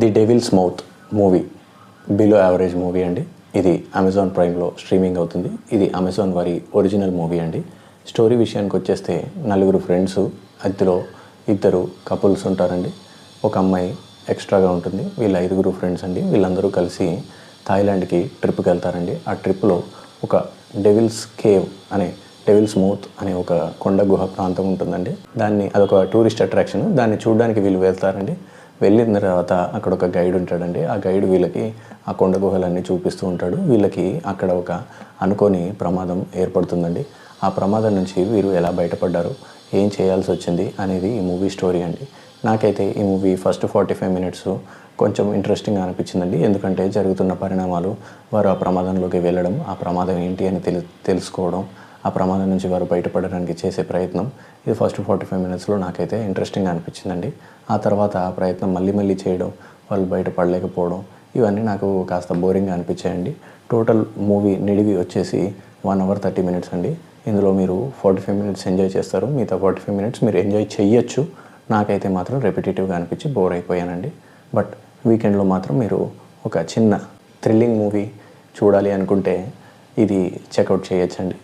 The devil's mouth movie below average movie అండి. ఇది Amazon ప్రైమ్లో streaming అవుతుంది. ఇది అమెజాన్ వారి ఒరిజినల్ మూవీ అండి. స్టోరీ విషయానికి వచ్చేస్తే నలుగురు ఫ్రెండ్స్, అందులో ఇద్దరు కపుల్స్ ఉంటారండి. ఒక అమ్మాయి ఎక్స్ట్రాగా ఉంటుంది. వీళ్ళ 5 ఫ్రెండ్స్ అండి. వీళ్ళందరూ కలిసి థాయిలాండ్కి ట్రిప్కి వెళ్తారండి. ఆ ట్రిప్లో ఒక డెవిల్స్ మౌత్ అనే ఒక కొండ గుహ ప్రాంతం ఉంటుందండి. అదొక టూరిస్ట్ అట్రాక్షన్. దాన్ని చూడడానికి వీళ్ళు వెళ్తారండి. వెళ్ళిన తర్వాత అక్కడ ఒక గైడ్ ఉంటాడండి. ఆ గైడ్ వీళ్ళకి ఆ కొండ గుహలన్నీ చూపిస్తూ ఉంటాడు. వీళ్ళకి అక్కడ ఒక అనుకోని ప్రమాదం ఏర్పడుతుందండి. ఆ ప్రమాదం నుంచి వీరు ఎలా బయటపడ్డారు, ఏం చేయాల్సి వచ్చింది అనేది ఈ మూవీ స్టోరీ అండి. నాకైతే ఈ మూవీ ఫస్ట్ 45 మినిట్స్ కొంచెం ఇంట్రెస్టింగ్గా అనిపించిందండి. ఎందుకంటే జరుగుతున్న పరిణామాలు, వారు ఆ ప్రమాదంలోకి వెళ్ళడం, ఆ ప్రమాదం ఏంటి అని తెలుసుకోవడం, ఆ ప్రమాదం నుంచి వారు బయటపడడానికి చేసే ప్రయత్నం, ఇది ఫస్ట్ 45 మినిట్స్లో నాకైతే ఇంట్రెస్టింగ్గా అనిపించిందండి. ఆ తర్వాత ఆ ప్రయత్నం మళ్ళీ చేయడం, వాళ్ళు బయటపడలేకపోవడం, ఇవన్నీ నాకు కాస్త బోరింగ్గా అనిపించాయండి. టోటల్ మూవీ నిడివి వచ్చేసి 1 hour 30 minutes అండి. ఇందులో మీరు 45 minutes ఎంజాయ్ చేస్తారు. మిగతా 45 minutes మీరు ఎంజాయ్ చెయ్యొచ్చు. నాకైతే మాత్రం రెపిటేటివ్గా అనిపించి బోర్ అయిపోయానండి. బట్ వీకెండ్లో మాత్రం మీరు ఒక చిన్న థ్రిల్లింగ్ మూవీ చూడాలి అనుకుంటే ఇది చెక్అవుట్ చేయొచ్చండి.